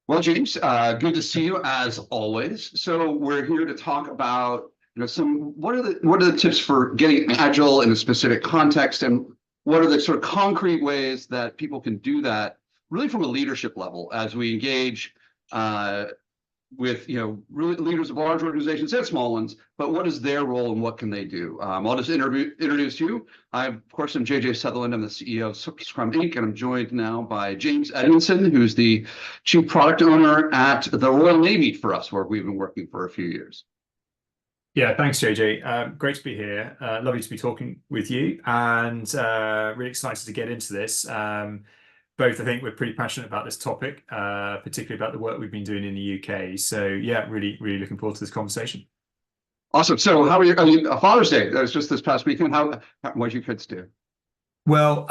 Well, James, good to see you as always. So we're here to talk about, some what are the tips for getting agile in a specific context, and what are the sort of concrete ways that people can do that really from a leadership level as we engage uh, with really leaders of large organizations and small ones, but what is their role and what can they do? I'll just introduce you. I, of course, am JJ Sutherland. I'm the CEO of Scrum Inc., and I'm joined now by James Edmondson, who's the Chief Product Owner at the Royal Navy for us, where we've been working for a few years. Yeah, thanks, JJ. Great to be here. Lovely to be talking with you, and really excited to get into this. Both, I think, we're pretty passionate about this topic, particularly about the work we've been doing in the UK. So, yeah, really, really looking forward to this conversation. Awesome. So, how are you? I mean, Father's Day. That was just this past weekend. What did you kids do? Well,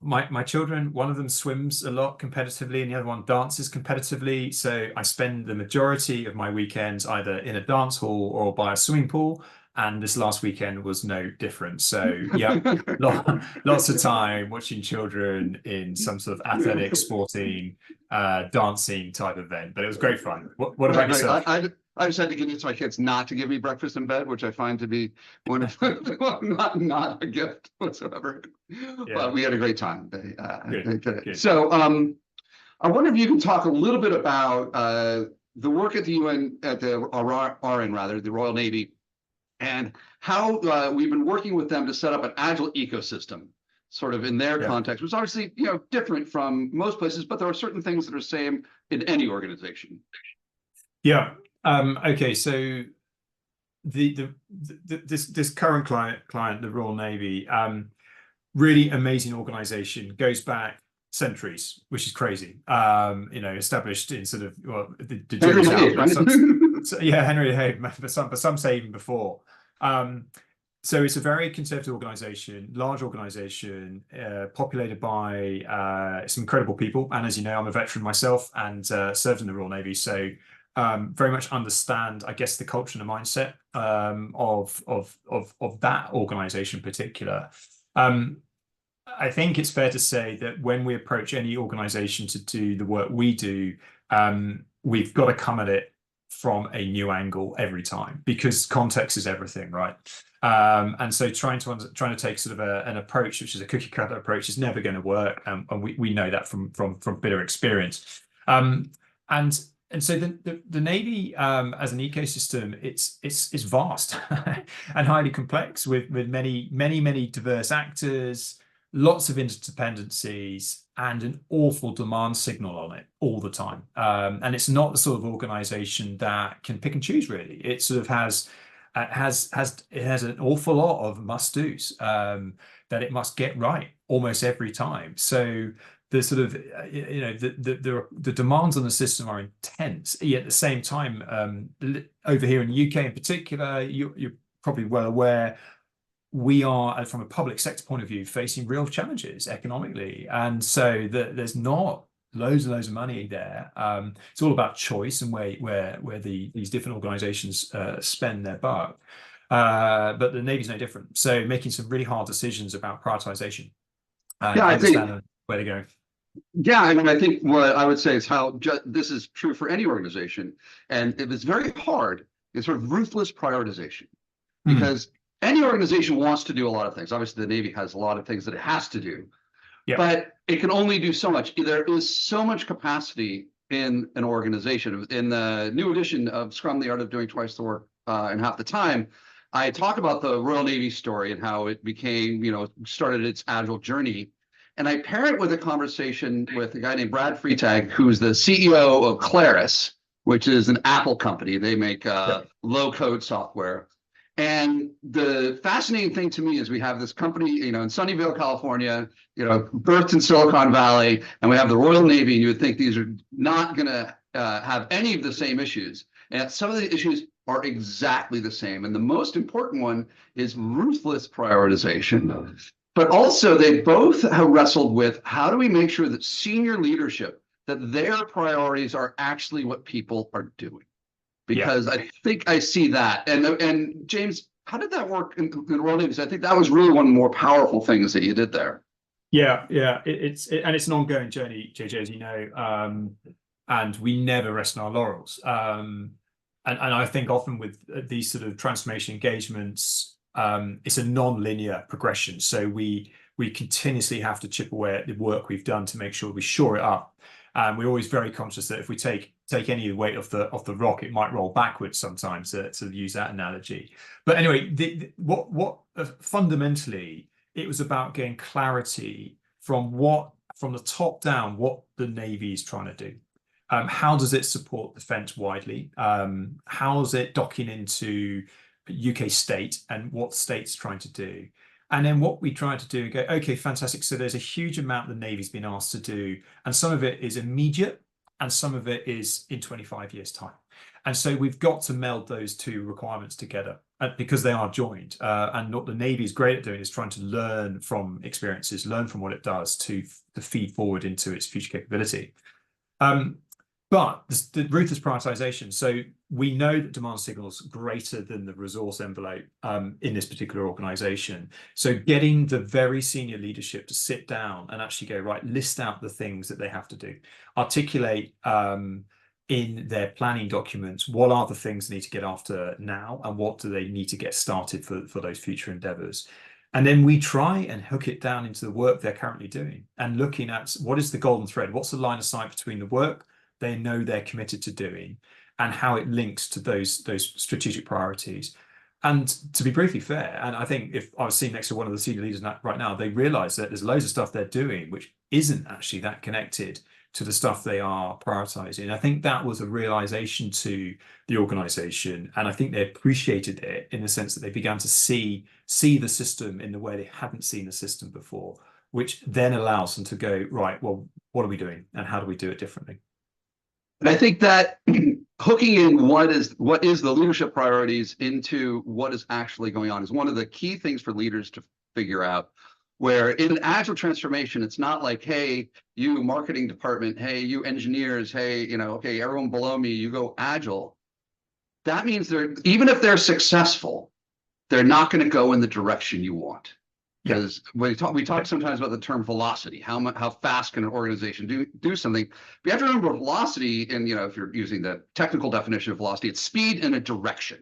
my children, one of them swims a lot competitively, and the other one dances competitively. So I spend the majority of my weekends either in a dance hall or by a swimming pool. And this last weekend was no different. So yeah, lots of time watching children in some sort of athletic, sporting, dancing type event. But it was great fun. What about Right. yourself? I just had to convince my kids not to give me breakfast in bed, which I find to be one of not a gift whatsoever. But Yeah, we had a great time. good, They did it. good. So I wonder if you can talk a little bit about the work at the UN, at the RN rather, the Royal Navy, and how we've been working with them to set up an agile ecosystem, sort of in their Yeah. context, which is obviously different from most places, but there are certain things that are same in any organization. Yeah. Okay. So this current client, the Royal Navy, really amazing organization, goes back centuries, which is crazy. Established in sort of, well, the Henry jury's out, VIII, but right? yeah, Henry VIII, but some say even before. So it's a very conservative organization, large organization, populated by some incredible people. And as you know, I'm a veteran myself and served in the Royal Navy, so very much understand, I guess, the culture and the mindset of that organization in particular. Um, I think it's fair to say that when we approach any organization to do the work we do, we've got to come at it from a new angle every time because context is everything, right? And so trying to take sort of an approach which is a cookie cutter approach is never going to work, and we know that from bitter experience. And and so the Navy as an ecosystem, it's vast and highly complex with many diverse actors, lots of interdependencies, and an awful demand signal on it all the time. And it's not the sort of organization that can pick and choose, really. It sort of has an awful lot of must-dos that it must get right almost every time. So the sort of the demands on the system are intense. Yet at the same time, over here in the UK in particular, you're probably well aware we are, from a public sector point of view, facing real challenges economically, and so there's not loads and loads of money there. It's all about choice and where these different organisations spend their buck. But the Navy's no different. So making some really hard decisions about prioritisation and Yeah, I think. understanding where to go. Yeah, I mean, I think what I would say is how this is true for any organization, and it is very hard. It's sort of ruthless prioritization Mm, because any organization wants to do a lot of things. Obviously, the Navy has a lot of things that it has to do, yeah, but it can only do so much. There is so much capacity in an organization. In the new edition of Scrum, the Art of Doing Twice the Work in Half the Time, I talk about the Royal Navy story and how it became, started its agile journey. And I pair it with a conversation with a guy named Brad Freitag, who's the CEO of Claris, which is an Apple company. They make yeah, low-code software. And the fascinating thing to me is we have this company, in Sunnyvale, California, birthed in Silicon Valley, and we have the Royal Navy, and you would think these are not going to have any of the same issues. And some of the issues are exactly the same. And the most important one is ruthless prioritization. But also, they both have wrestled with how do we make sure that senior leadership, that their priorities are actually what people are doing? yeah. Because I think I see that. And James, how did that work in Royal Navy? Because I think that was really one of the more powerful things that you did there. Yeah, yeah, and it's an ongoing journey, JJ, as you know. and we never rest on our laurels. And I think often with these sort of transformation engagements, it's a non-linear progression. So we continuously have to chip away at the work we've done to make sure we shore it up. And we're always very conscious that if we take any weight off the rock, it might roll backwards sometimes, to use that analogy. But anyway, what fundamentally, it was about getting clarity from the top down, what the Navy is trying to do. How does it support defence widely? How is it docking into UK state and what state's trying to do? And then what we try to do, go, okay, fantastic. So there's a huge amount the Navy's been asked to do, and some of it is immediate, and some of it is in 25 years' time. And so we've got to meld those two requirements together because they are joined. And what the Navy is great at doing is trying to learn from experiences, learn from what it does to feed forward into its future capability. But the ruthless prioritization. So we know that demand signals greater than the resource envelope in this particular organization. So getting the very senior leadership to sit down and actually go, right, list out the things that they have to do, articulate in their planning documents, what are the things they need to get after now and what do they need to get started for those future endeavors. And then we try and hook it down into the work they're currently doing and looking at what is the golden thread, what's the line of sight between the work they know they're committed to doing and how it links to those strategic priorities. And to be briefly fair, and I think if I was sitting next to one of the senior leaders right now, they realize that there's loads of stuff they're doing which isn't actually that connected to the stuff they are prioritizing. And I think that was a realization to the organization, and I think they appreciated it in the sense that they began to see the system in the way they hadn't seen the system before, which then allows them to go, right, well, what are we doing and how do we do it differently? And I think that hooking in what is the leadership priorities into what is actually going on is one of the key things for leaders to figure out. Where in agile transformation, it's not like, hey, you marketing department, hey, you engineers, hey, okay, everyone below me, you go agile. That means even if they're successful, they're not going to go in the direction you want. Because we talk sometimes about the term velocity. How fast can an organization do something? But you have to remember velocity, and if you're using the technical definition of velocity, it's speed in a direction.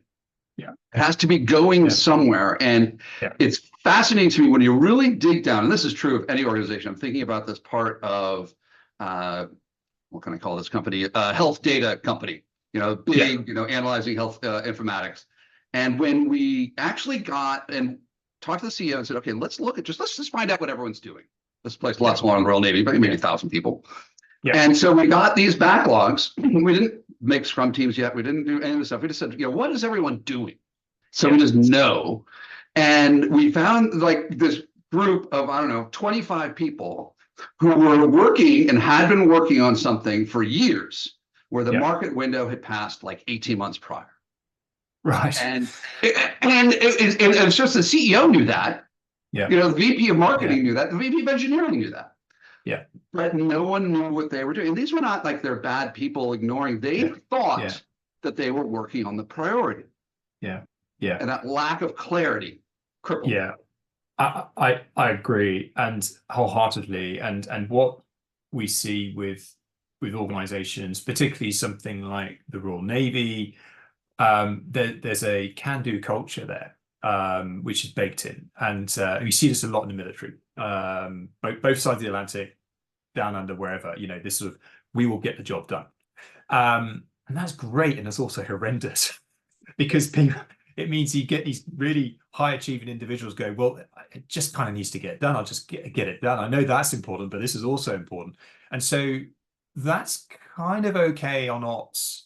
Yeah, it has to be going somewhere, and it's fascinating to me when you really dig down. And this is true of any organization. I'm thinking about this part of what can I call this company? Health data company. Big, analyzing health informatics. And when we actually got and talked to the CEO and said, okay, let's just find out what everyone's doing. This place lots more in the Royal Navy, but maybe 1,000 people. Yeah. And so we got these backlogs. We didn't make Scrum teams yet. We didn't do any of this stuff. We just said, what is everyone doing? So we just know. And we found like this group of, 25 people who were working and had been working on something for years where the market window had passed like 18 months prior. Right. And it's just the CEO knew that. Yeah. The VP of marketing knew that. The VP of engineering knew that. Yeah. But no one knew what they were doing. And these were not like they're bad people ignoring. They thought that they were working on the priority. Yeah. Yeah. And that lack of clarity crippled. Yeah. I agree, and wholeheartedly. And what we see with organizations, particularly something like the Royal Navy, there's a can-do culture there, which is baked in, and you see this a lot in the military, both sides of the Atlantic, down under, wherever, this sort of, we will get the job done, and that's great, and it's also horrendous because it means you get these really high achieving individuals go, well, it just kind of needs to get done. I'll just get it done. I know that's important, but this is also important, and so that's kind of okay on ops.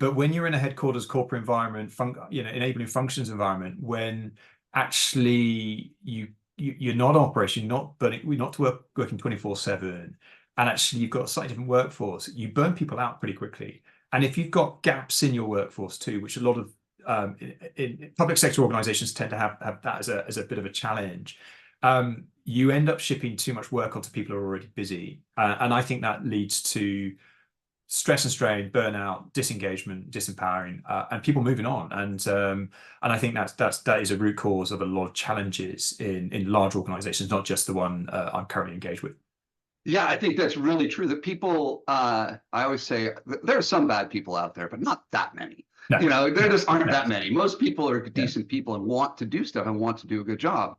But when you're in a headquarters corporate environment, enabling functions environment, when actually you're not operation, we're not working 24/7, and actually you've got a slightly different workforce, you burn people out pretty quickly. And if you've got gaps in your workforce too, which a lot of in public sector organizations tend to have that as a bit of a challenge, you end up shipping too much work onto people who are already busy, and I think that leads to stress and strain, burnout, disengagement, disempowering, and people moving on. And I think that is a root cause of a lot of challenges in large organizations, not just the one I'm currently engaged with. Yeah, I think that's really true. That people, I always say there are some bad people out there, but not that many. No, There no, just aren't no. that many. Most people are Yeah, decent people and want to do stuff and want to do a good job.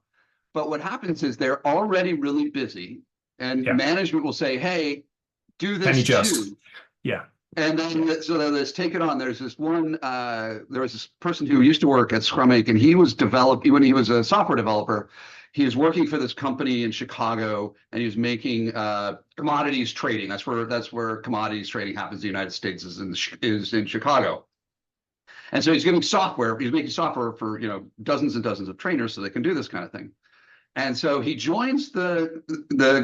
But what happens is they're already really busy, and yeah. management will say, "Hey, do Can you this just? too." Yeah, And then so let's take it on. There's this one. There was this person who used to work at Scrum Inc. and he was developed when he was a software developer. He was working for this company in Chicago, and he was making commodities trading. That's where commodities trading happens. In the United States is in Chicago, and so he's giving software. He's making software for dozens and dozens of trainers so they can do this kind of thing. And so he joins the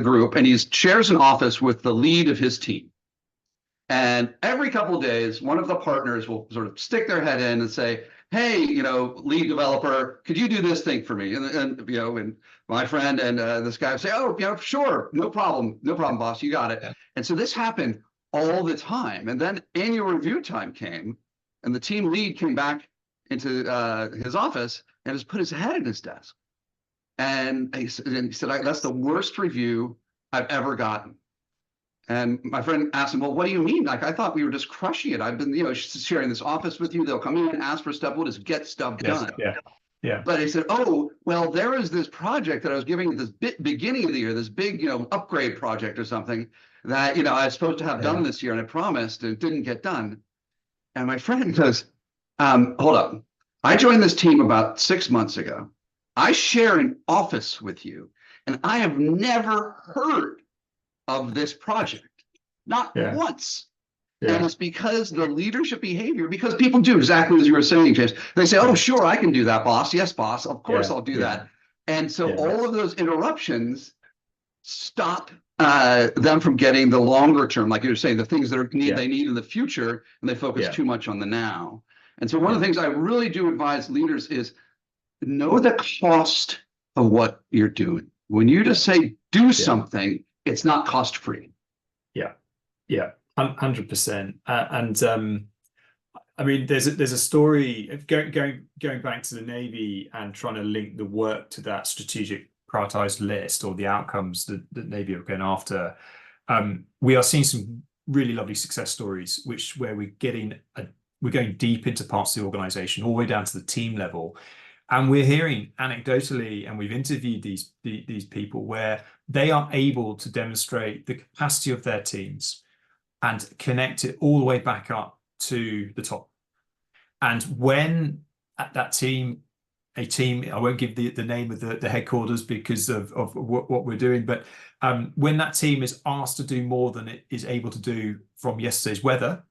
group, and he shares an office with the lead of his team. And every couple of days, one of the partners will sort of stick their head in and say, "Hey, lead developer, could you do this thing for me?" And my friend and this guy would say, "Oh, sure, no problem, no problem, boss, you got it." yeah, And so this happened all the time. And then annual review time came, and the team lead came back into his office and just put his head in his desk. And he said, "That's the worst review I've ever gotten." And my friend asked him, "Well, what do you mean? Like, I thought we were just crushing it. I've been, sharing this office with you. They'll come in and ask for stuff. We'll just get stuff yes, done." yeah, yeah, But he said, "Oh, well, there is this project that I was giving at this beginning of the year, this big, upgrade project or something that, I was supposed to have done yeah, this year and I promised and it didn't get done." And my friend goes, "Hold up. I joined this team about 6 months ago. I share an office with you, and I have never heard of this project, not yeah, once." And yeah, it's because the leadership behavior, because people do exactly as you were saying, James. They say, "Oh, yeah, sure, I can do that, boss. Yes, boss. Of course yeah, I'll do yeah, that." And so yeah, all of those interruptions stop them from getting the longer term, like you were saying, the things that yeah, they need in the future, and they focus yeah, too much on the now. And so one of yeah, the things I really do advise leaders is know the cost of what you're doing. When you yeah, just say do yeah, something, it's not cost free. yeah, yeah, 100%. And I mean, there's a story of going back to the Navy and trying to link the work to that strategic prioritized list or the outcomes that Navy are going after. We are seeing some really lovely success stories, where we're going deep into parts of the organization, all the way down to the team level. And we're hearing anecdotally, and we've interviewed these people where they are able to demonstrate the capacity of their teams and connect it all the way back up to the top. And when at that team, I won't give the name of the headquarters because of what we're doing, but when that team is asked to do more than it is able to do from yesterday's weather,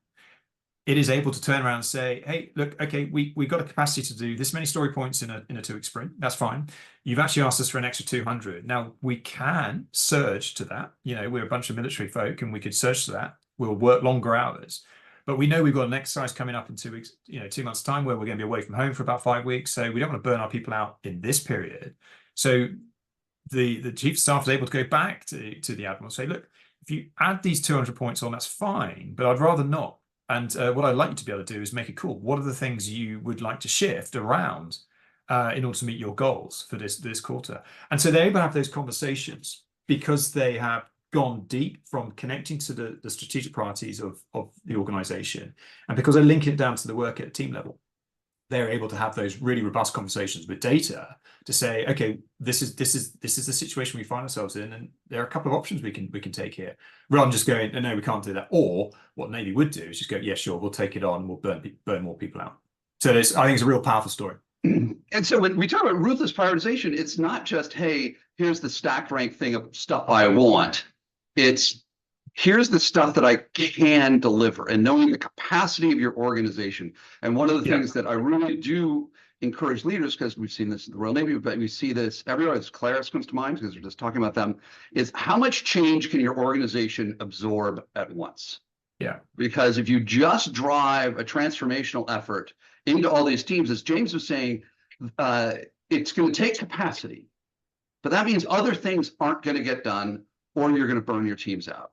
it is able to turn around and say, "Hey, look, okay, we've got a capacity to do this many story points in a 2 week sprint. That's fine. You've actually asked us for an extra 200. Now we can surge to that. We're a bunch of military folk and we could surge to that. We'll work longer hours. But we know we've got an exercise coming up in 2 weeks, 2 months' time where we're going to be away from home for about 5 weeks. So we don't want to burn our people out in this period." So the chief of staff is able to go back to the admiral and say, "Look, if you add these 200 points on, that's fine, but I'd rather not. And what I'd like you to be able to do is make it cool. What are the things you would like to shift around in order to meet your goals for this quarter?" And so they're able to have those conversations because they have gone deep from connecting to the strategic priorities of the organization, and because they link it down to the work at a team level, they're able to have those really robust conversations with data to say, "Okay, this is the situation we find ourselves in, and there are a couple of options we can take here," rather than just going, "No, we can't do that." Or what Navy would do is just go, "Yeah, sure, we'll take it on, we'll burn more people out." So I think it's a real powerful story. And so when we talk about ruthless prioritization, it's not just, "Hey, here's the stacked rank thing of stuff I want." It's, "Here's the stuff that I can deliver," and knowing the capacity of your organization. And one of the Yeah, things that I really do encourage leaders, because we've seen this in the Royal Navy, but we see this everywhere, as Claris comes to mind, because we're just talking about them, is how much change can your organization absorb at once? yeah, Because if you just drive a transformational effort into all these teams, as James was saying, uh, it's going to take capacity, but that means other things aren't going to get done, or you're going to burn your teams out.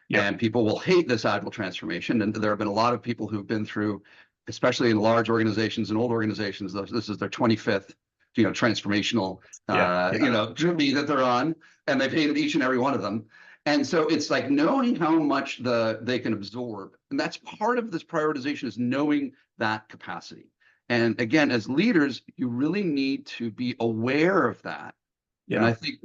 yeah, And people will hate this agile transformation. And there have been a lot of people who've been through, especially in large organizations and old organizations, this is their 25th, transformational, yeah, yeah, journey that they're on, and they've hated each and every one of them. And so it's like knowing how much they can absorb. And that's part of this prioritization, is knowing that capacity. And again, as leaders, you really need to be aware of that. And I think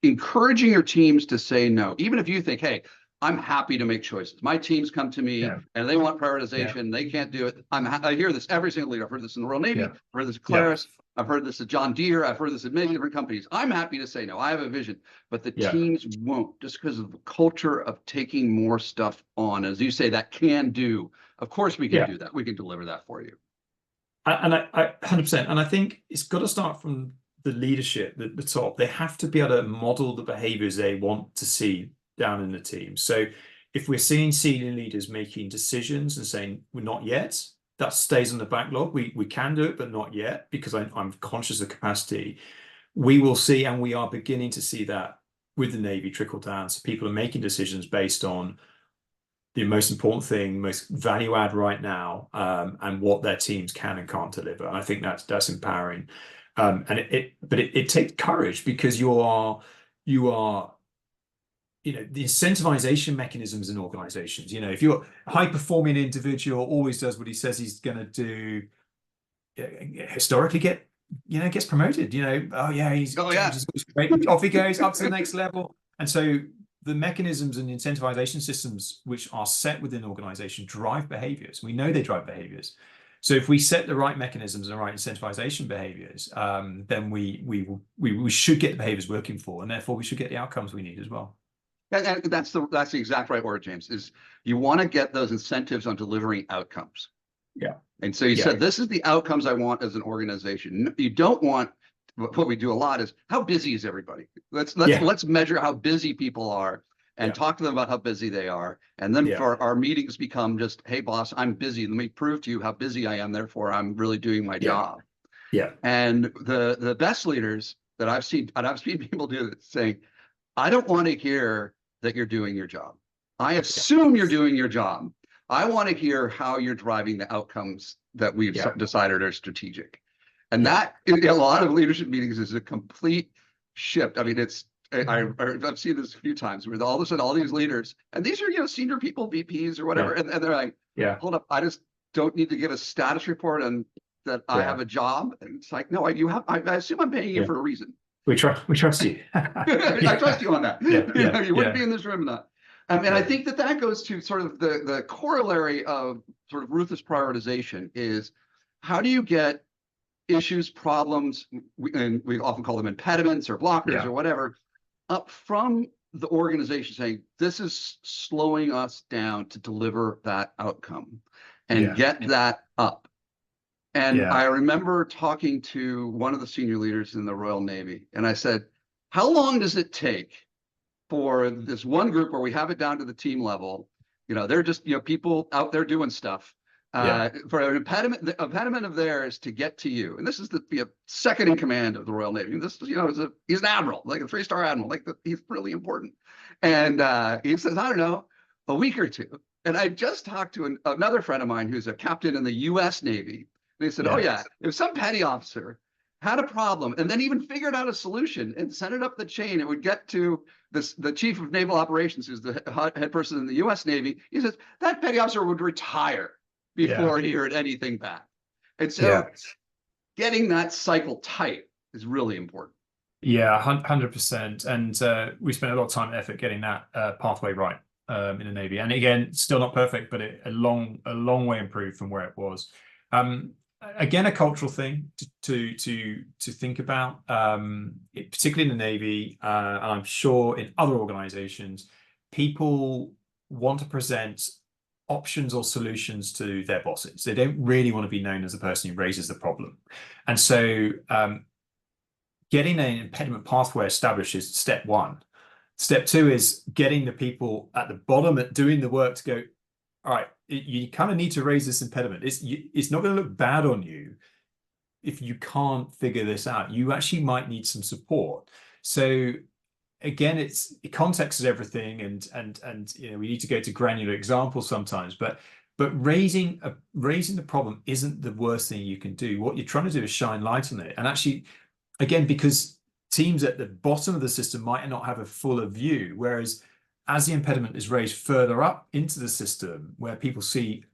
encouraging your teams to say no, even if you think, hey, I'm happy to make choices. My teams come to me and they want prioritization. They can't do it. I hear this every single leader. I've heard this in the Royal Navy. I've heard this at Claris. I've heard this at John Deere. I've heard this at many different companies. I'm happy to say no. I have a vision, but the teams won't, just because of the culture of taking more stuff on. As you say, that can do. Of course, we can do that. We can deliver that for you. And I 100%. And I think it's got to start from the leadership at the top. They have to be able to model the behaviors they want to see down in the team. So if we're seeing senior leaders making decisions and saying, we're not yet, that stays on the backlog. We can do it, but not yet, because I'm conscious of capacity. We will see, and we are beginning to see that with the Navy trickle down. So people are making decisions based on the most important thing, most value add right now, and what their teams can and can't deliver. And I think that's empowering. But it takes courage, because you are the incentivization mechanisms in organizations. If you're a high-performing individual, always does what he says he's going to do, historically gets promoted. Oh yeah, he's great. Off he goes up to the next level. And so the mechanisms and incentivization systems which are set within an organization drive behaviors. We know they drive behaviors. So if we set the right mechanisms and the right incentivization behaviors, then we should get the behaviors working for, and therefore we should get the outcomes we need as well. And that's the exact right word, James, is you want to get those incentives on delivering outcomes. Yeah. And so you said, this is the outcomes I want as an organization. You don't want, what we do a lot is, how busy is everybody? Let's measure how busy people are and talk to them about how busy they are. And then for our meetings become just, hey boss, I'm busy. Let me prove to you how busy I am. Therefore, I'm really doing my job. Yeah. And the best leaders that I've seen, and I've seen people do it, saying, I don't want to hear that you're doing your job. I assume you're doing your job. I want to hear how you're driving the outcomes that we've decided are strategic. And that, in a lot of leadership meetings, is a complete shift. I mean, I've seen this a few times where all of a sudden all these leaders, and these are senior people, VPs or whatever, and they're like, hold up, I just don't need to give a status report and that I have a job. And it's like, no, I assume I'm paying you for a reason. We trust you. I trust you on that. You wouldn't be in this room not. And I think that goes to sort of the corollary of sort of ruthless prioritization is, how do you get issues, problems, and we often call them impediments or blockers or whatever, up from the organization, saying, this is slowing us down to deliver that outcome, and get that up. And I remember talking to one of the senior leaders in the Royal Navy, and I said, how long does it take for this one group where we have it down to the team level? They're just, people out there doing stuff. For an impediment, the impediment of theirs to get to you. And this is the second in command of the Royal Navy. This is, he's an admiral, like a 3-star admiral, he's really important. And he says, I don't know, a week or two. And I just talked to another friend of mine who's a captain in the US Navy. They said, oh yeah, if some petty officer had a problem and then even figured out a solution and sent it up the chain, it would get to the chief of naval operations, who's the head person in the US Navy. He says that petty officer would retire before he heard anything back. And so getting that cycle tight is really important. Yeah, 100%. And we spent a lot of time and effort getting that pathway right in the Navy. And again, still not perfect, but a long way improved from where it was. Again, a cultural thing to think about, particularly in the Navy, and I'm sure in other organizations, people want to present options or solutions to their bosses. They don't really want to be known as the person who raises the problem. And so getting an impediment pathway established is step one. Step two is getting the people at the bottom at doing the work to go, all right, you kind of need to raise this impediment. It's not going to look bad on you if you can't figure this out. You actually might need some support. So again, context is everything, and we need to go to granular examples sometimes, but raising the problem isn't the worst thing you can do. What you're trying to do is shine light on it. And actually, again, because teams at the bottom of the system might not have a fuller view, whereas as the impediment is raised further up into the system, where people see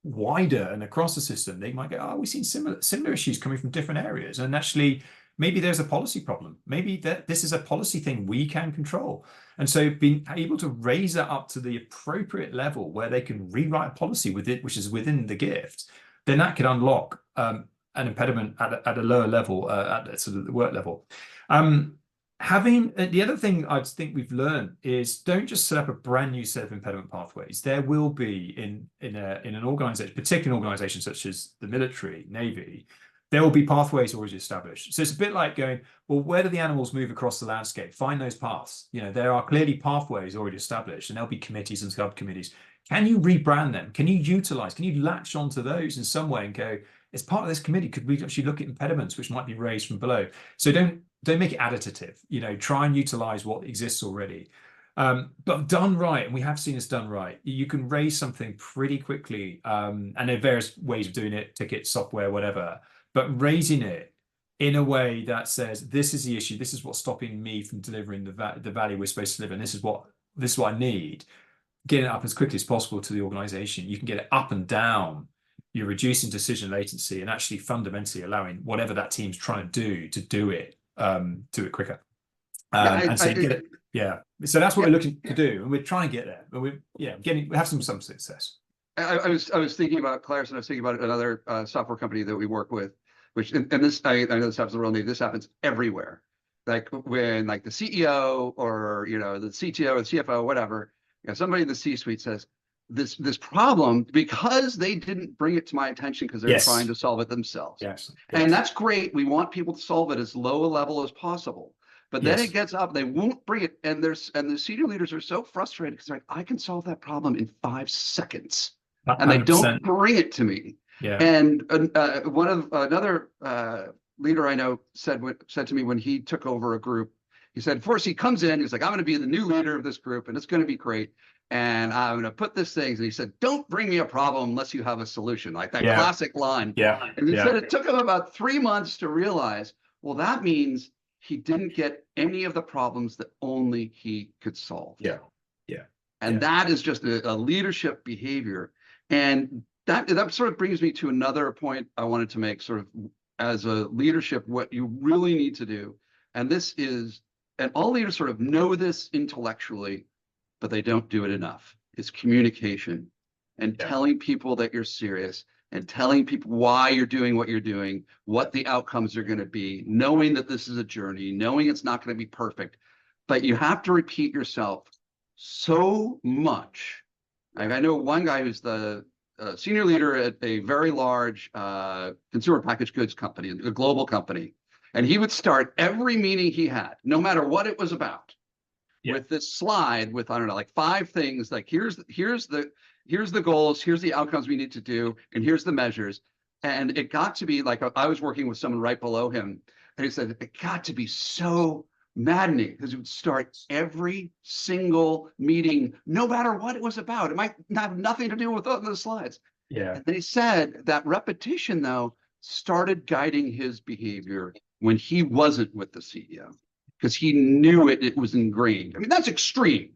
wider and across the system, they might go, oh, we've seen similar issues coming from different areas. And actually, maybe there's a policy problem. Maybe that this is a policy thing we can control. And so being able to raise that up to the appropriate level where they can rewrite a policy with it, which is within the gift, then that could unlock an impediment at a lower level, at sort of the work level. Having the other thing I think we've learned is don't just set up a brand new set of impediment pathways. There will be in an organization, particularly an organization such as the military, Navy, there will be pathways already established. So it's a bit like going, well, where do the animals move across the landscape? Find those paths. You know, there are clearly pathways already established, and there'll be committees and subcommittees. Can you rebrand them? Can you latch onto those in some way and go, as part of this committee, could we actually look at impediments which might be raised from below? So don't make it additive, you know, try and utilize what exists already. But done right, and we have seen this done right, you can raise something pretty quickly. And there are various ways of doing it, tickets, software, whatever, but raising it in a way that says, this is the issue, this is what's stopping me from delivering the value we're supposed to deliver, and this is what I need. Get it up as quickly as possible to the organization. You can get it up and down. You're reducing decision latency and actually fundamentally allowing whatever that team's trying to do it quicker. So that's what we're looking to do, and we're trying to get there. But we have some success. I was thinking about Claris, and I was thinking about another software company that we work with, which and this I know this happens in the real name. This happens everywhere. Like when the CEO or the CTO or the CFO, whatever, somebody in the C-suite says, this problem, because they didn't bring it to my attention because they're trying to solve it themselves. Yes. And that's great. We want people to solve it as low a level as possible. But then it gets up, they won't bring it. And the senior leaders are so frustrated because they're like, I can solve that problem in 5 seconds. 100%. And they don't bring it to me. Yeah. And another leader I know said to me when he took over a group, he said, first he comes in, he's like, I'm going to be the new leader of this group and it's going to be great. And I'm going to put this thing. And he said, don't bring me a problem unless you have a solution, like that classic line. Yeah. And he said it took him about 3 months to realize, well, that means he didn't get any of the problems that only he could solve. Yeah. And that is just a leadership behavior. And that sort of brings me to another point I wanted to make, sort of as a leadership, what you really need to do. And this is, and all leaders sort of know this intellectually, but they don't do it enough. It's communication and telling people that you're serious and telling people why you're doing what you're doing, what the outcomes are going to be, knowing that this is a journey, knowing it's not going to be perfect, but you have to repeat yourself so much. I know one guy who's the senior leader at a very large consumer packaged goods company, a global company, and he would start every meeting he had, no matter what it was about, with this slide with, I don't know, like 5 things, like here's the goals, here's the outcomes we need to do, and here's the measures. And it got to be like, I was working with someone right below him, and he said it got to be so maddening because it would start every single meeting, no matter what it was about. It might have nothing to do with the slides. Yeah. And they said that repetition, though, started guiding his behavior when he wasn't with the CEO, because he knew it was ingrained. I mean, that's extreme,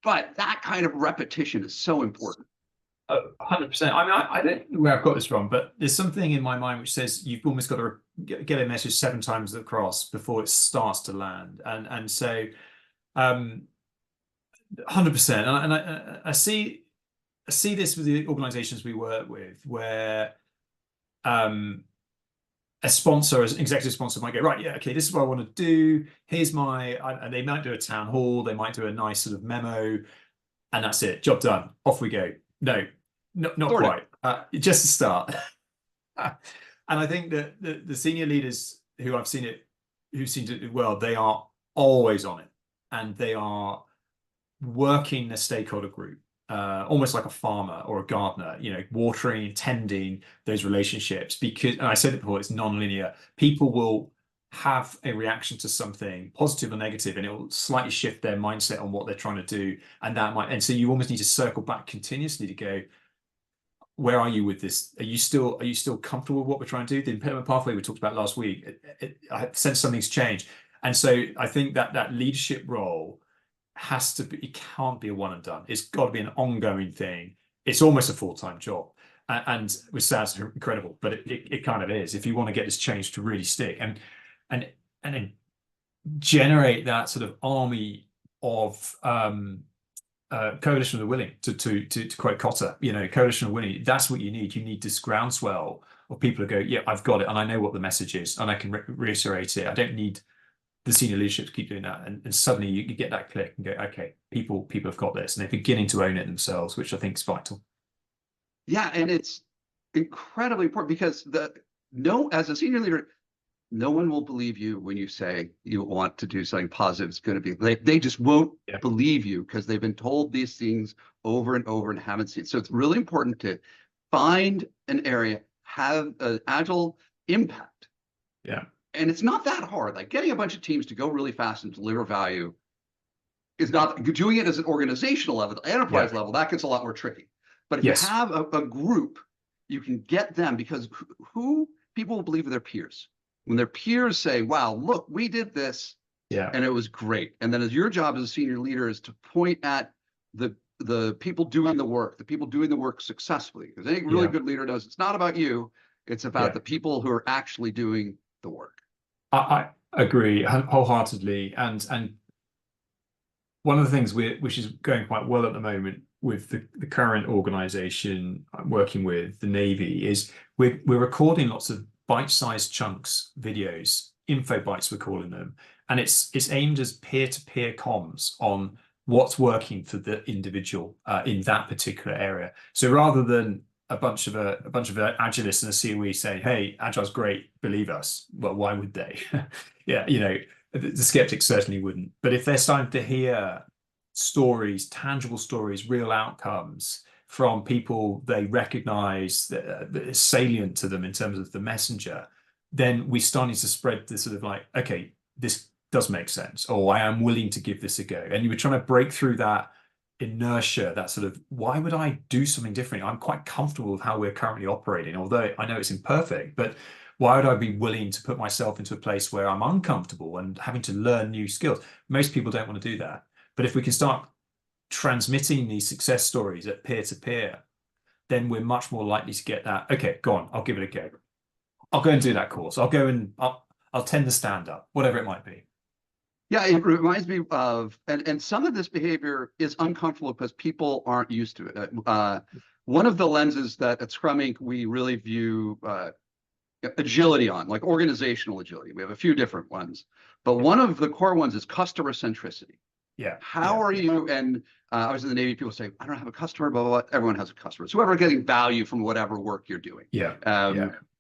but that kind of repetition is so important. 100%. I mean, I don't know where I've got this from, but there's something in my mind which says you've almost got to get a message 7 times across before it starts to land. And so 100%. And I see this with the organizations we work with, where a sponsor, as an executive sponsor, might go, right, yeah, okay, this is what I want to do. Here's and they might do a town hall, they might do a nice sort of memo, and that's it, job done, off we go. No, not quite. Just a start. And I think that the senior leaders who I've seen it, who seem to do well, they are always on it, and they are working the stakeholder group, almost like a farmer or a gardener, watering, tending those relationships. Because, and I said it before, it's non-linear. People will have a reaction to something, positive or negative, and it will slightly shift their mindset on what they're trying to do. And so you almost need to circle back continuously to go, where are you with this? Are you still comfortable with what we're trying to do? The impediment pathway we talked about last week, I sense something's changed. And so I think that that leadership role has to be, it can't be a one and done. It's got to be an ongoing thing. It's almost a full-time job. And which sounds incredible, but it kind of is. If you want to get this change to really stick and then generate that sort of army of coalition of the willing, to quote Cotter, coalition of willing, that's what you need. You need this groundswell of people who go, yeah, I've got it, and I know what the message is, and I can reiterate it. I don't need the senior leadership to keep doing that. And suddenly you get that click and go, okay, people have got this, and they're beginning to own it themselves, which I think is vital. Yeah, and it's incredibly important because as a senior leader, no one will believe you when you say you want to do something positive. It's going to be they just won't believe you because they've been told these things over and over and haven't seen. So it's really important to find an area, have an agile impact. Yeah. And it's not that hard. Like getting a bunch of teams to go really fast and deliver value is not doing it as an organizational level, enterprise level. That gets a lot more tricky. But if you have a group, you can get them, because who people will believe are their peers. When their peers say, wow, look, we did this and it was great. And then as your job as a senior leader is to point at the people doing the work successfully. Because any really good leader knows it's not about you, it's about the people who are actually doing the work. I agree wholeheartedly. And one of the things which is going quite well at the moment with the current organization I'm working with, the Navy, is we're recording lots of bite-sized chunks videos, info bites we're calling them, and it's aimed as peer-to-peer comms on what's working for the individual in that particular area. So rather than a bunch of agilists and a COE saying, hey, agile's great, believe us, well, why would they? The skeptics certainly wouldn't. But if they're starting to hear stories, tangible stories, real outcomes from people they recognize that is salient to them in terms of the messenger, then we're starting to spread this sort of like, okay, this does make sense, or I am willing to give this a go. And you were trying to break through that inertia, that sort of, why would I do something different? I'm quite comfortable with how we're currently operating, although I know it's imperfect, but why would I be willing to put myself into a place where I'm uncomfortable and having to learn new skills? Most people don't want to do that. But if we can start transmitting these success stories at peer-to-peer, then we're much more likely to get that, okay, go on, I'll give it a go. I'll go and do that course. I'll go and I'll tend to stand up, whatever it might be. Yeah, it reminds me of, and some of this behavior is uncomfortable because people aren't used to it. One of the lenses that at Scrum Inc. we really view agility on, like organizational agility. We have a few different ones, but one of the core ones is customer centricity. Yeah. How are you? And I was in the Navy, people say, I don't have a customer, blah, blah, blah. Everyone has a customer. So whoever getting value from whatever work you're doing.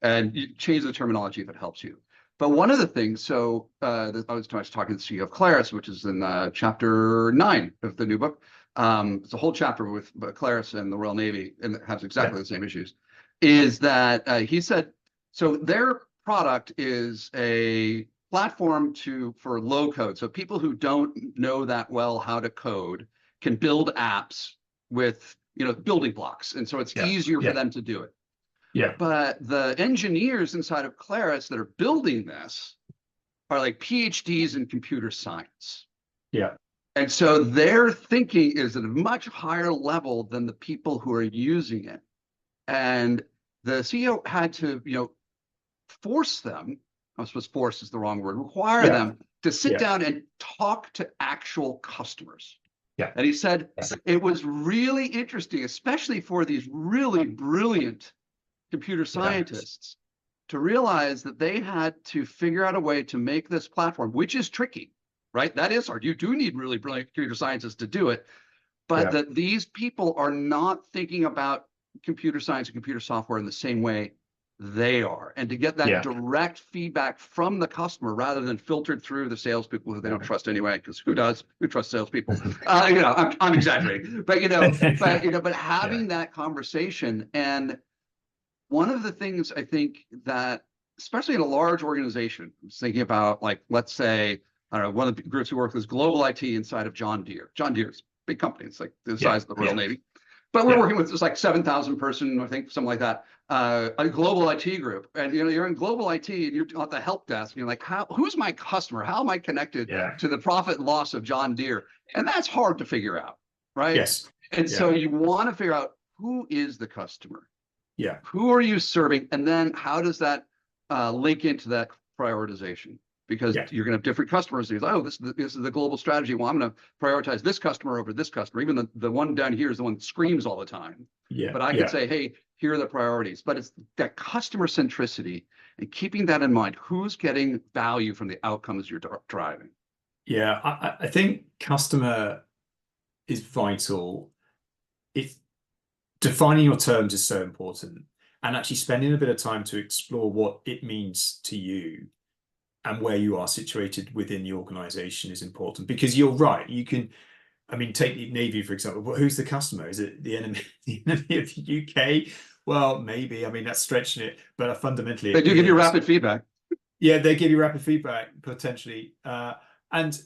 And you change the terminology if it helps you. But one of the things, so I was talking to the CEO of Claris, which is in chapter 9 of the new book. It's a whole chapter with Claris and the Royal Navy, and it has exactly the same issues, is that he said, so their product is a platform for low code. So people who don't know that well how to code can build apps with building blocks. And so it's easier for them to do it. Yeah. But the engineers inside of Claris that are building this are like PhDs in computer science. Yeah. And so their thinking is at a much higher level than the people who are using it. And the CEO had to, force them, I suppose force is the wrong word, require them to sit down and talk to actual customers. Yeah. And he said it was really interesting, especially for these really brilliant computer scientists, to realize that they had to figure out a way to make this platform, which is tricky, right? That is hard. You do need really brilliant computer scientists to do it, but that these people are not thinking about computer science and computer software in the same way they are, and to get that direct feedback from the customer rather than filtered through the salespeople who they don't trust anyway, because who trusts salespeople? I'm exaggerating, but but having that conversation. And one of the things I think that, especially in a large organization, I was thinking about, like, let's say, I don't know, one of the groups we work with is global IT inside of John Deere. John Deere's a big company. It's like the size of the Royal Navy. But we're Yeah. working with just like 7,000 person, I think, something like that, a global IT group. And you're in global IT and you're at the help desk. And you're like, who's my customer? How am I connected Yeah. to the profit and loss of John Deere? And that's hard to figure out, right? Yes. And so Yeah. you want to figure out who is the customer, Yeah. who are you serving, and then how does that link into that prioritization? Because Yeah. you're going to have different customers. You're like, oh, this is the global strategy. Well, I'm going to prioritize this customer over this customer. Even the one down here is the one that screams all the time. Yeah. But I could say, hey, here are the priorities. But it's that customer centricity and keeping that in mind. Who's getting value from the outcomes you're driving? Yeah. I think customer is vital. It's defining your terms is so important, and actually spending a bit of time to explore what it means to you and where you are situated within the organization is important, because you're right. You can, I mean, take the Navy, for example. Who's the customer? Is it the enemy, the enemy of the UK? Well, maybe. I mean, that's stretching it, but fundamentally They it do give you is. rapid feedback. Yeah, they give you rapid feedback potentially. And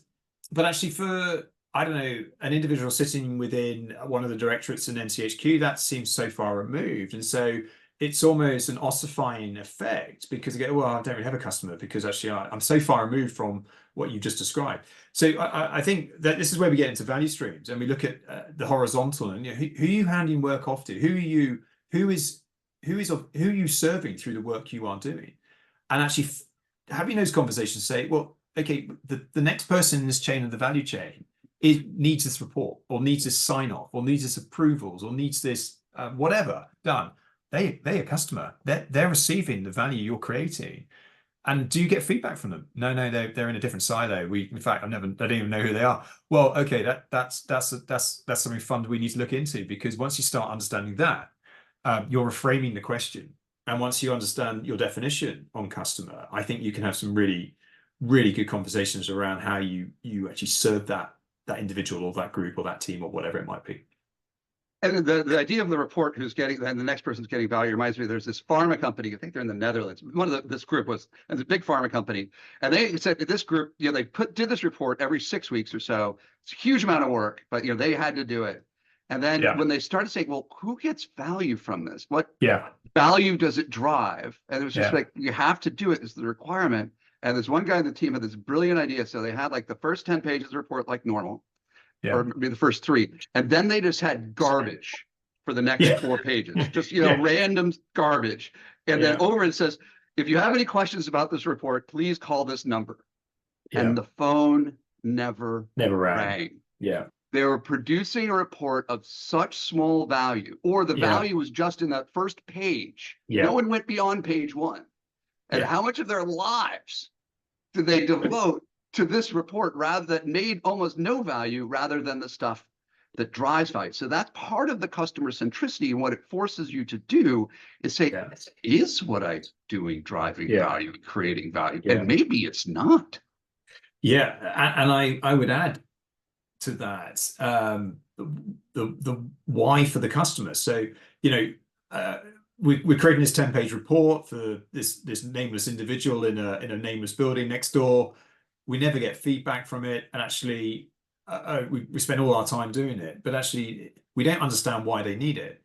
but actually for, I don't know, an individual sitting within one of the directorates in NCHQ, that seems so far removed. And so it's almost an ossifying effect, because you go, well, I don't really have a customer because actually I'm so far removed from what you just described. So I think that this is where we get into value streams, and we look at the horizontal, and who are you handing work off to? Who are you serving through the work you are doing? And actually having those conversations, say, well, okay, the next person in this chain of the value chain needs this report, or needs this sign off, or needs this approvals, or needs this whatever done. They're a customer. They're receiving the value you're creating. And do you get feedback from them? No, they're in a different silo. In fact, I don't even know who they are. Well, okay, that's something fun we need to look into, because once you start understanding that, you're reframing the question. And once you understand your definition on customer, I think you can have some really, really good conversations around how you actually serve that individual or that group or that team or whatever it might be. And the idea of the report who's getting, and the next person's getting value, reminds me, there's this pharma company, I think they're in the Netherlands. This group was, and it's a big pharma company. And they said that this group, they did this report every 6 weeks or so. It's a huge amount of work, but they had to do it. And then when they started saying, well, who gets value from this? What value does it drive? And it was just like, you have to do it, is the requirement. And there's one guy in the team had this brilliant idea. So they had like the first 10 pages of the report like normal. Or maybe the first 3, and then they just had garbage for the next 4 pages, just random garbage, and then over it says, if you have any questions about this report, please call this number. And the phone never rang. They were producing a report of such small value, or the value was just in that first page. No one went beyond page 1. And how much of their lives did they devote to this report, rather that made almost no value, rather than the stuff that drives value? So that's part of the customer centricity, and what it forces you to do is say, is what I'm doing driving value, creating value? And maybe it's not. And I would add to that the why for the customer. So we're creating this 10-page report for this nameless individual in a nameless building next door. We never get feedback from it, and actually we spend all our time doing it, but actually we don't understand why they need it.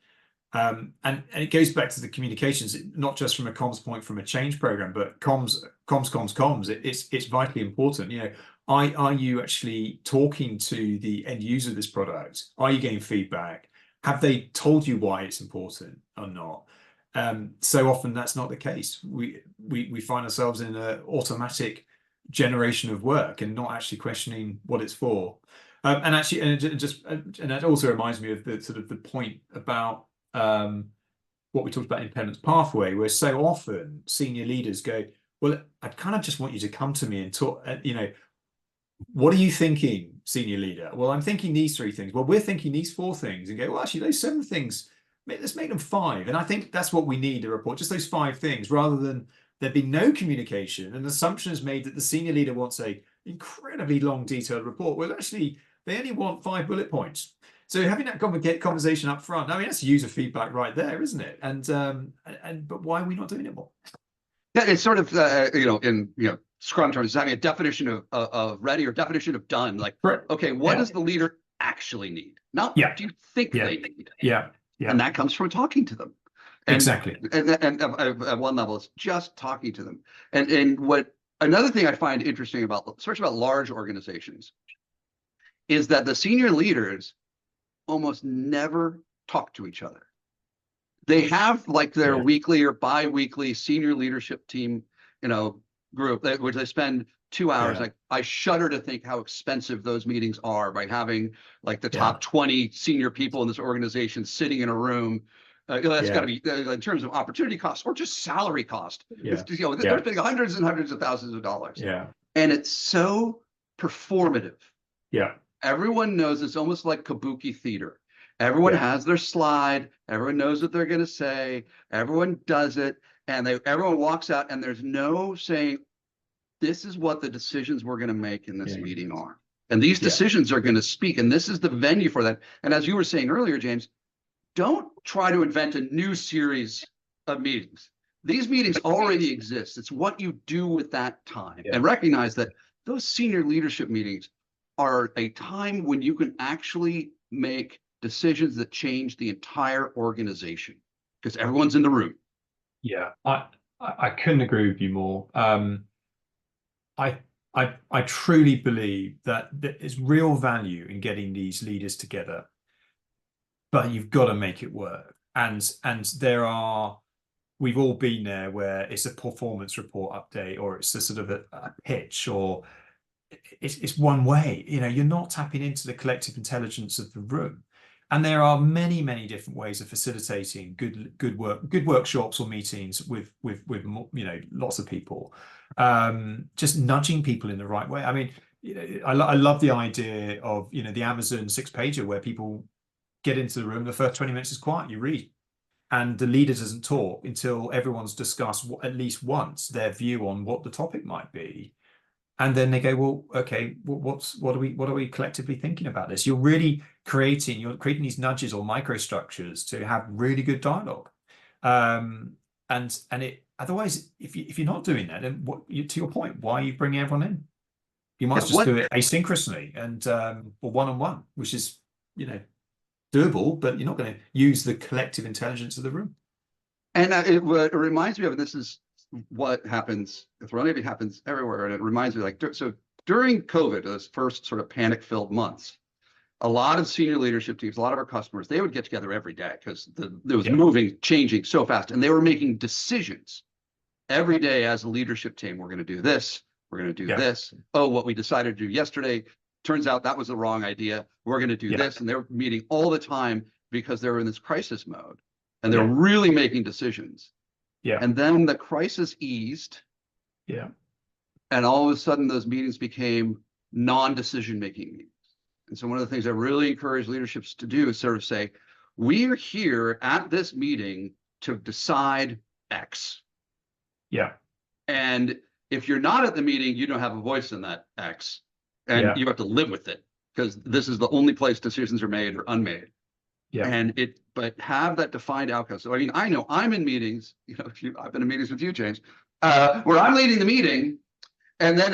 And it goes back to the communications, not just from a comms point, from a change program, but comms. It's vitally important. Are you actually talking to the end user of this product? Are you getting feedback? Have they told you why it's important or not? So often that's not the case. We find ourselves in an automatic generation of work and not actually questioning what it's for. And that also reminds me of the sort of the point about what we talked about in Independence Pathway, where so often senior leaders go, well, I kind of just want you to come to me and talk, what are you thinking, senior leader? Well, I'm thinking these 3 things. Well, we're thinking these 4 things, and go, well, actually those 7 things, let's make them 5. And I think that's what we need to report, just those 5 things, rather than there be no communication. An assumption is made that the senior leader wants a incredibly long, detailed report. Well, actually, they only want 5 bullet points. So having that conversation up front, I mean, that's user feedback right there, isn't it? But why are we not doing it more? Yeah, it's sort of in Scrum terms, having a definition of ready or definition of done. Like, okay, what does the leader actually need, not Yeah. what you think Yeah. they need. Yeah. Yeah. And that comes from talking to them. And, Exactly. and at one level, it's just talking to them. And what another thing I find interesting about, especially about large organizations, is that the senior leaders almost never talk to each other. They have like their Yeah. weekly or bi-weekly senior leadership team, group, which they spend 2 hours. Yeah. Like, I shudder to think how expensive those meetings are, by having like the Yeah. top 20 senior people in this organization sitting in a room. That's got to be in terms of opportunity cost or just salary cost. Yeah. They're spending hundreds and hundreds of thousands of dollars. Yeah. And it's so performative. Yeah. Everyone knows it's almost like kabuki theater. Everyone Yeah. has their slide. Everyone knows what they're going to say. Everyone does it. And everyone walks out, and there's no saying, this is what the decisions we're going to make in this meeting are. And these decisions are going to speak. And this is the venue for that. And as you were saying earlier, James, don't try to invent a new series of meetings. These meetings already exist. It's what you do with that time. And recognize that those senior leadership meetings are a time when you can actually make decisions that change the entire organization, because everyone's in the room. Yeah, I couldn't agree with you more. I truly believe that there is real value in getting these leaders together, but you've got to make it work. And we've all been there where it's a performance report update, or it's a sort of a pitch, or it's one way. You're not tapping into the collective intelligence of the room. And there are many, many different ways of facilitating good workshops or meetings with lots of people. Just nudging people in the right way. I mean, I love the idea of the Amazon 6-pager, where people get into the room, the first 20 minutes is quiet, you read, and the leader doesn't talk until everyone's discussed at least once their view on what the topic might be. And then they go, well, okay, what are we collectively thinking about this? You're creating these nudges or microstructures to have really good dialogue. And it otherwise, if you're not doing that, then to your point, why are you bringing everyone in? You might just do it asynchronously and or one-on-one, which is doable, but you're not going to use the collective intelligence of the room. And it reminds me of, this is what happens, it happens everywhere. And it reminds me, like, so during COVID, those first sort of panic-filled months, a lot of senior leadership teams, a lot of our customers, they would get together every day because there was moving, changing so fast. And they were making decisions every day as a leadership team. We're going to do this. We're going to do this. Oh, what we decided to do yesterday, turns out that was the wrong idea. We're going to do this. And they were meeting all the time because they were in this crisis mode. And they're really making decisions. Yeah. And then the crisis eased. Yeah. And all of a sudden, those meetings became non-decision making meetings. And so one of the things I really encourage leaderships to do is sort of say, we are here at this meeting to decide X. Yeah. And if you're not at the meeting, you don't have a voice in that X. And you have to live with it, because this is the only place decisions are made or unmade. Yeah. But have that defined outcome. So, I mean, I know I'm in meetings, I've been in meetings with you, James, where I'm leading the meeting. And then,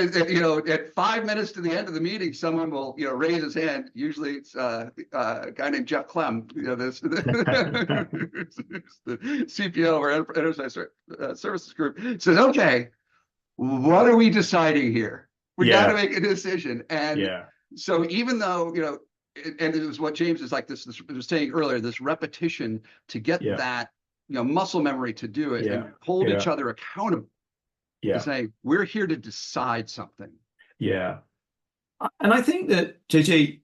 at 5 minutes to the end of the meeting, someone will, raise his hand. Usually it's a guy named Jeff Clem, the CPO of our Enterprise Services Group, says, okay, what are we deciding here? We got to make a decision. And so even though, and it was what James is like this was saying earlier, this repetition to get that, muscle memory to do it and hold each other accountable. To say, we're here to decide something. Yeah. And I think that, JJ,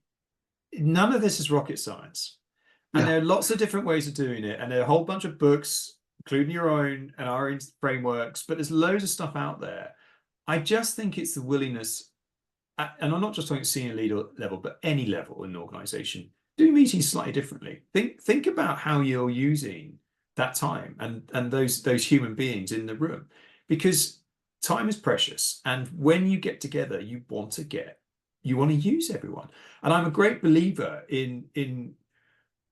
none of this is rocket science. And there are lots of different ways of doing it. And there are a whole bunch of books, including your own and our own frameworks, but there's loads of stuff out there. I just think it's the willingness, and I'm not just talking senior leader level, but any level in an organization, do meetings slightly differently. Think about how you're using that time and those human beings in the room, because time is precious. And when you get together, you want to use everyone. And I'm a great believer in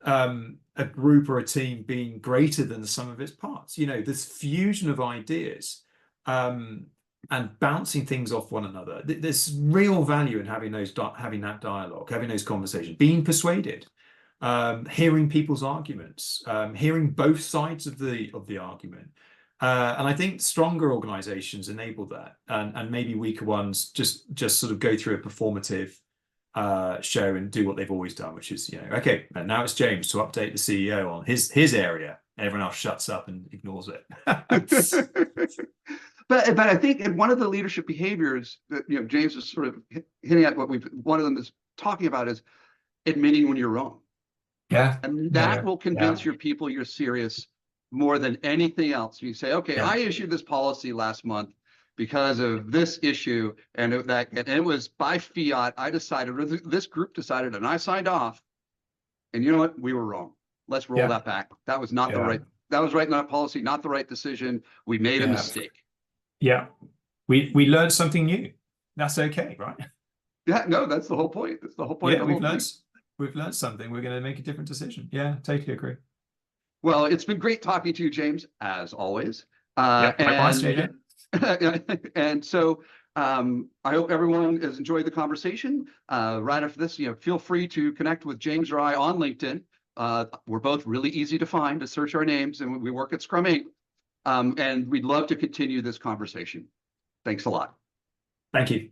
a group or a team being greater than the sum of its parts. This fusion of ideas and bouncing things off one another. There's real value in having having that dialogue, having those conversations, being persuaded, hearing people's arguments, hearing both sides of the argument. And I think stronger organizations enable that, and maybe weaker ones just sort of go through a performative show and do what they've always done, which is, okay, and now it's James to update the CEO on his area. Everyone else shuts up and ignores it. But I think one of the leadership behaviors that James is sort of hitting at, one of them is talking about, is admitting when you're wrong. Yeah. And that will convince your people you're serious more than anything else. You say, okay, I issued this policy last month because of this issue, and it was by fiat. I decided, or this group decided, and I signed off. And you know what? We were wrong. Let's roll that back. That was not the right. That was right in that policy, not the right decision. We made a mistake. Yeah, we learned something new. That's okay, right? Yeah, no, that's the whole point. That's the whole point. Yeah, we've learned something. We're going to make a different decision. Yeah, totally agree. Well, it's been great talking to you, James, as always. And so I hope everyone has enjoyed the conversation. Right after this, feel free to connect with James or I on LinkedIn. We're both really easy to find. To search our names, and we work at Scrum Inc. And we'd love to continue this conversation. Thanks a lot. Thank you.